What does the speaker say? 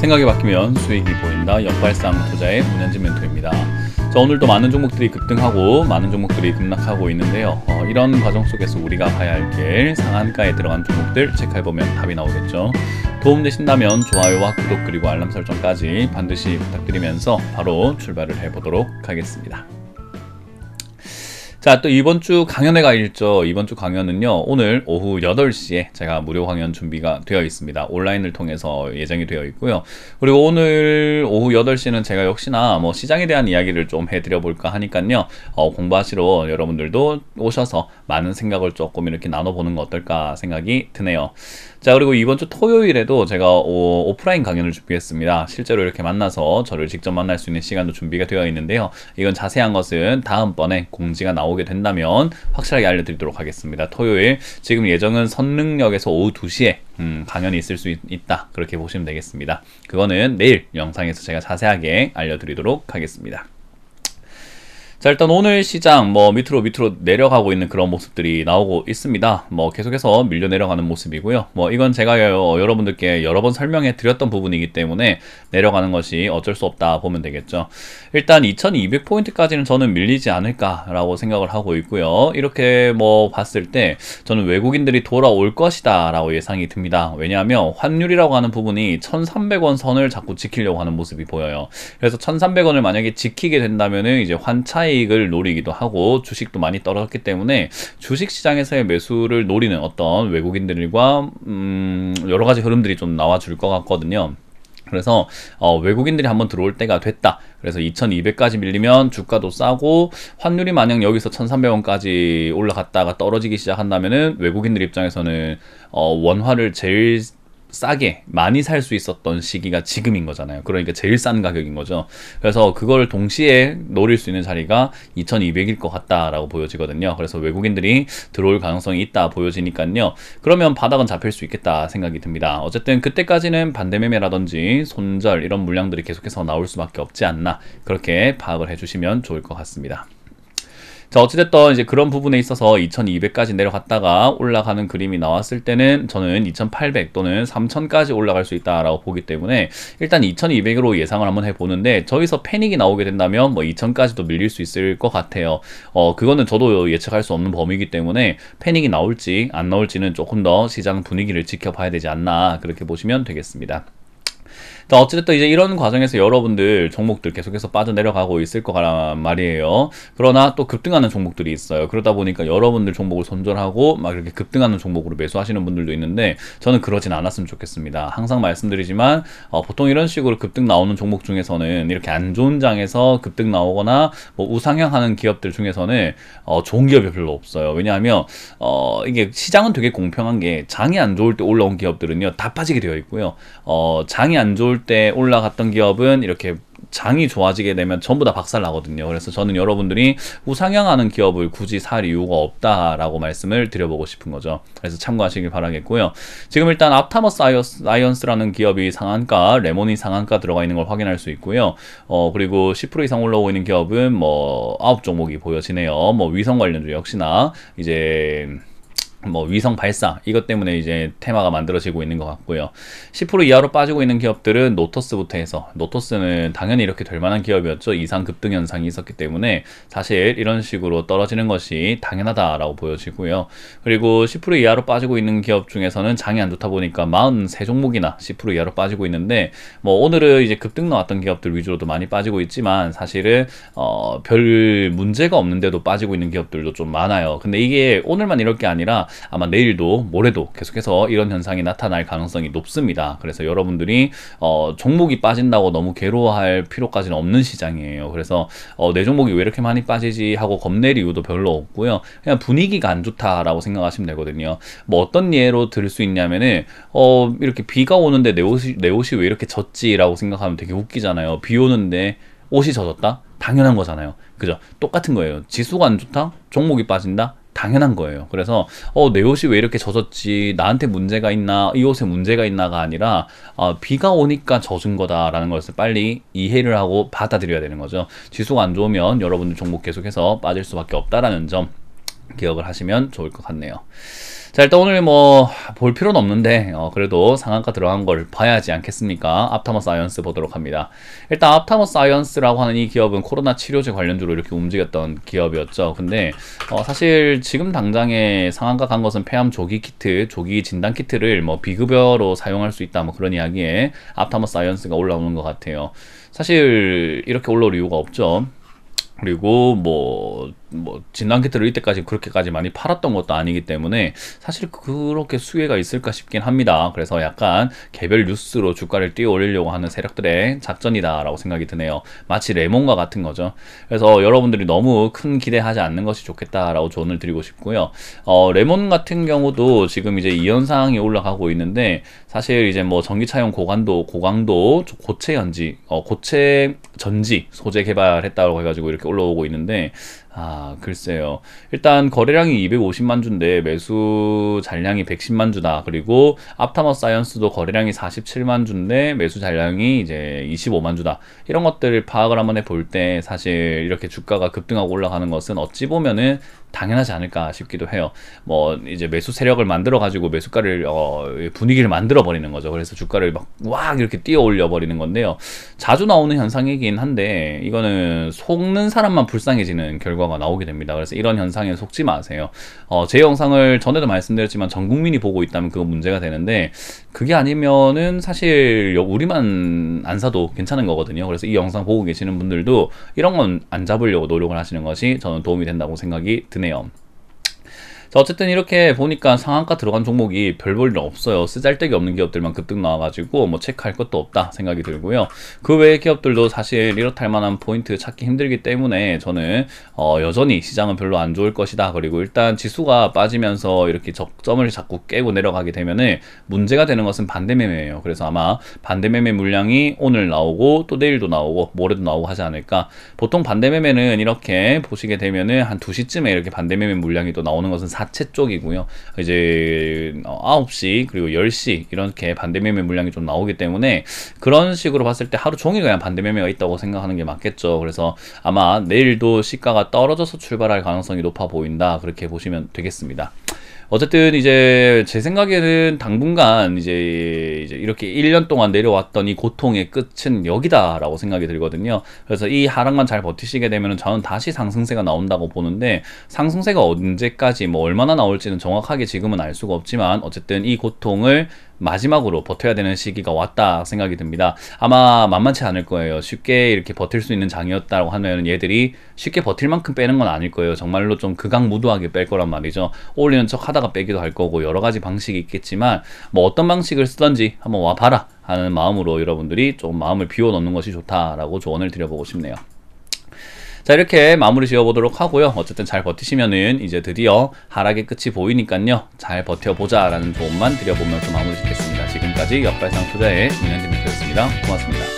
생각이 바뀌면 수익이 보인다. 역발상 투자의 문현진 멘토입니다. 자, 오늘도 많은 종목들이 급등하고 많은 종목들이 급락하고 있는데요. 이런 과정 속에서 우리가 가야 할 길, 상한가에 들어간 종목들 체크해보면 답이 나오겠죠. 도움되신다면 좋아요와 구독 그리고 알람 설정까지 반드시 부탁드리면서 바로 출발을 해보도록 하겠습니다. 자, 또 이번 주 강연회 가 있죠. 이번 주 강연은요, 오늘 오후 8시에 제가 무료 강연 준비가 되어 있습니다. 온라인을 통해서 예정이 되어 있고요. 그리고 오늘 오후 8시는 제가 역시나 시장에 대한 이야기를 좀 해드려 볼까 하니까요, 공부하시러 여러분들도 오셔서 많은 생각을 조금 이렇게 나눠보는 거 어떨까 생각이 드네요. 자, 그리고 이번 주 토요일에도 제가 오프라인 강연을 준비했습니다. 실제로 이렇게 만나서 저를 직접 만날 수 있는 시간도 준비가 되어 있는데요. 이건 자세한 것은 다음번에 공지가 나오게 된다면 확실하게 알려드리도록 하겠습니다. 토요일, 지금 예정은 선릉역에서 오후 2시에 강연이 있을 수 있다. 그렇게 보시면 되겠습니다. 그거는 내일 영상에서 제가 자세하게 알려드리도록 하겠습니다. 자, 일단 오늘 시장 밑으로 내려가고 있는 그런 모습들이 나오고 있습니다. 계속해서 밀려 내려가는 모습이고요. 이건 제가 여러분들께 여러 번 설명해 드렸던 부분이기 때문에 내려가는 것이 어쩔 수 없다 보면 되겠죠. 일단 2200포인트까지는 저는 밀리지 않을까라고 생각을 하고 있고요. 이렇게 봤을 때 저는 외국인들이 돌아올 것이다 라고 예상이 듭니다. 왜냐하면 환율이라고 하는 부분이 1300원 선을 자꾸 지키려고 하는 모습이 보여요. 그래서 1300원을 만약에 지키게 된다면은 이제 환차익을 노리기도 하고 주식도 많이 떨어졌기 때문에 주식시장에서의 매수를 노리는 어떤 외국인들과 여러가지 흐름들이 좀 나와줄 것 같거든요. 그래서 외국인들이 한번 들어올 때가 됐다. 그래서 2200까지 밀리면 주가도 싸고 환율이 만약 여기서 1300원까지 올라갔다가 떨어지기 시작한다면은 외국인들 입장에서는 원화를 제일 싸게 많이 살 수 있었던 시기가 지금인 거잖아요. 그러니까 제일 싼 가격인 거죠. 그래서 그걸 동시에 노릴 수 있는 자리가 2200일 것 같다라고 보여지거든요. 그래서 외국인들이 들어올 가능성이 있다 보여지니까요. 그러면 바닥은 잡힐 수 있겠다 생각이 듭니다. 어쨌든 그때까지는 반대매매라든지 손절 이런 물량들이 계속해서 나올 수밖에 없지 않나, 그렇게 파악을 해주시면 좋을 것 같습니다. 자, 어찌됐든 이제 그런 부분에 있어서 2200까지 내려갔다가 올라가는 그림이 나왔을 때는 저는 2800 또는 3000까지 올라갈 수 있다라고 보기 때문에 일단 2200으로 예상을 한번 해보는데, 저기서 패닉이 나오게 된다면 2000까지도 밀릴 수 있을 것 같아요. 그거는 저도 예측할 수 없는 범위이기 때문에 패닉이 나올지 안 나올지는 조금 더 시장 분위기를 지켜봐야 되지 않나, 그렇게 보시면 되겠습니다. 어쨌든 이제 이런 과정에서 여러분들 종목들 계속해서 빠져내려가고 있을 거란 말이에요. 그러나 또 급등하는 종목들이 있어요. 그러다 보니까 여러분들 종목을 손절하고 막 이렇게 급등하는 종목으로 매수하시는 분들도 있는데, 저는 그러진 않았으면 좋겠습니다. 항상 말씀드리지만 보통 이런 식으로 급등 나오는 종목 중에서는 이렇게 안 좋은 장에서 급등 나오거나 우상향하는 기업들 중에서는 좋은 기업이 별로 없어요. 왜냐하면 이게 시장은 되게 공평한 게, 장이 안 좋을 때 올라온 기업들은요 다 빠지게 되어 있고요. 장이 안 좋을 때 올라갔던 기업은 이렇게 장이 좋아지게 되면 전부 다 박살 나거든요. 그래서 저는 여러분들이 우상향하는 기업을 굳이 살 이유가 없다라고 말씀을 드려보고 싶은 거죠. 그래서 참고하시길 바라겠고요. 지금 일단 앞타머스 아이언스라는 기업이 상한가, 레몬이 상한가 들어가 있는 걸 확인할 수 있고요. 그리고 10% 이상 올라오고 있는 기업은 9종목이 보여지네요. 위성 관련주 역시나 이제 위성 발사, 이것 때문에 이제 테마가 만들어지고 있는 것 같고요. 10% 이하로 빠지고 있는 기업들은 노토스부터 해서, 노토스는 당연히 이렇게 될 만한 기업이었죠. 이상 급등 현상이 있었기 때문에 사실 이런 식으로 떨어지는 것이 당연하다라고 보여지고요. 그리고 10% 이하로 빠지고 있는 기업 중에서는 장이 안 좋다 보니까 43종목이나 10% 이하로 빠지고 있는데, 오늘은 이제 급등 나왔던 기업들 위주로도 많이 빠지고 있지만 사실은 별 문제가 없는데도 빠지고 있는 기업들도 좀 많아요. 근데 이게 오늘만 이럴 게 아니라 아마 내일도 모레도 계속해서 이런 현상이 나타날 가능성이 높습니다. 그래서 여러분들이 종목이 빠진다고 너무 괴로워할 필요까지는 없는 시장이에요. 그래서 내 종목이 왜 이렇게 많이 빠지지 하고 겁낼 이유도 별로 없고요. 그냥 분위기가 안 좋다라고 생각하시면 되거든요. 어떤 예로 들 수 있냐면은 이렇게 비가 오는데 내 옷이 왜 이렇게 젖지라고 생각하면 되게 웃기잖아요. 비 오는데 옷이 젖었다? 당연한 거잖아요. 그죠? 똑같은 거예요. 지수가 안 좋다? 종목이 빠진다? 당연한 거예요. 그래서 내 옷이 왜 이렇게 젖었지, 나한테 문제가 있나, 이 옷에 문제가 있나가 아니라 비가 오니까 젖은 거다라는 것을 빨리 이해를 하고 받아들여야 되는 거죠. 지수가 안 좋으면 여러분들 종목 계속해서 빠질 수밖에 없다라는 점 기억을 하시면 좋을 것 같네요. 자, 일단 오늘 뭐 볼 필요는 없는데 그래도 상한가 들어간 걸 봐야 하지 않겠습니까? 앞타머 사이언스 보도록 합니다. 일단 앞타머 사이언스라고 하는 이 기업은 코로나 치료제 관련주로 이렇게 움직였던 기업이었죠. 근데 사실 지금 당장에 상한가 간 것은 폐암 조기 키트, 조기 진단 키트를 뭐 비급여로 사용할 수 있다, 뭐 그런 이야기에 앞타머 사이언스가 올라오는 것 같아요. 사실 이렇게 올라올 이유가 없죠. 그리고 뭐 진단키트를 이때까지 그렇게까지 많이 팔았던 것도 아니기 때문에 사실 그렇게 수혜가 있을까 싶긴 합니다. 그래서 약간 개별 뉴스로 주가를 띄워 올리려고 하는 세력들의 작전이다 라고 생각이 드네요. 마치 레몬과 같은 거죠. 그래서 여러분들이 너무 큰 기대하지 않는 것이 좋겠다라고 조언을 드리고 싶고요. 레몬 같은 경우도 지금 이제 이현상이 올라가고 있는데, 사실 이제 뭐 전기차용 고강도 고체 전지 소재 개발했다고 해가지고 이렇게 올라오고 있는데, 글쎄요. 일단 거래량이 250만 주인데 매수 잔량이 110만 주다. 그리고 앞타머 사이언스도 거래량이 47만 주인데 매수 잔량이 이제 25만 주다. 이런 것들을 파악을 한번 해볼 때 사실 이렇게 주가가 급등하고 올라가는 것은 어찌 보면은 당연하지 않을까 싶기도 해요. 뭐 이제 매수 세력을 만들어 가지고 매수가를 분위기를 만들어 버리는 거죠. 그래서 주가를 막 이렇게 뛰어 올려 버리는 건데요. 자주 나오는 현상이긴 한데 이거는 속는 사람만 불쌍해지는 결과가 나오게 됩니다. 그래서 이런 현상에 속지 마세요. 제 영상을 전에도 말씀드렸지만 전 국민이 보고 있다면 그거 문제가 되는데, 그게 아니면은 사실 우리만 안 사도 괜찮은 거거든요. 그래서 이 영상 보고 계시는 분들도 이런 건 안 잡으려고 노력을 하시는 것이 저는 도움이 된다고 생각이 드네요. 자, 어쨌든 이렇게 보니까 상한가 들어간 종목이 별 볼 일 없어요. 쓰잘데기 없는 기업들만 급등 나와가지고 뭐 체크할 것도 없다 생각이 들고요. 그 외의 기업들도 사실 이렇다 할 만한 포인트 찾기 힘들기 때문에 저는 여전히 시장은 별로 안 좋을 것이다. 그리고 일단 지수가 빠지면서 이렇게 적점을 자꾸 깨고 내려가게 되면은 문제가 되는 것은 반대 매매예요. 그래서 아마 반대 매매 물량이 오늘 나오고 또 내일도 나오고 모레도 나오고 하지 않을까. 보통 반대 매매는 이렇게 보시게 되면은 한 2시쯤에 이렇게 반대 매매 물량이 또 나오는 것은 사채 쪽이고요. 이제 9시 그리고 10시 이렇게 반대 매매 물량이 좀 나오기 때문에 그런 식으로 봤을 때 하루 종일 그냥 반대 매매가 있다고 생각하는 게 맞겠죠. 그래서 아마 내일도 시가가 떨어져서 출발할 가능성이 높아 보인다, 그렇게 보시면 되겠습니다. 어쨌든 이제 제 생각에는 당분간 이제 이렇게 1년 동안 내려왔던 이 고통의 끝은 여기다라고 생각이 들거든요. 그래서 이 하락만 잘 버티시게 되면 저는 다시 상승세가 나온다고 보는데, 상승세가 언제까지 뭐 얼마나 나올지는 정확하게 지금은 알 수가 없지만 어쨌든 이 고통을 마지막으로 버텨야 되는 시기가 왔다 생각이 듭니다. 아마 만만치 않을 거예요. 쉽게 이렇게 버틸 수 있는 장이었다고 하면 얘들이 쉽게 버틸 만큼 빼는 건 아닐 거예요. 정말로 좀 극악무도하게 뺄 거란 말이죠. 올리는 척 하다가 빼기도 할 거고 여러 가지 방식이 있겠지만 뭐 어떤 방식을 쓰던지 한번 와봐라 하는 마음으로 여러분들이 좀 마음을 비워놓는 것이 좋다라고 조언을 드려보고 싶네요. 자, 이렇게 마무리 지어보도록 하고요. 어쨌든 잘 버티시면은 이제 드디어 하락의 끝이 보이니까요. 잘 버텨보자 라는 조언만 드려보면서 마무리 짓겠습니다. 지금까지 역발상 투자의 문현진 대표였습니다. 고맙습니다.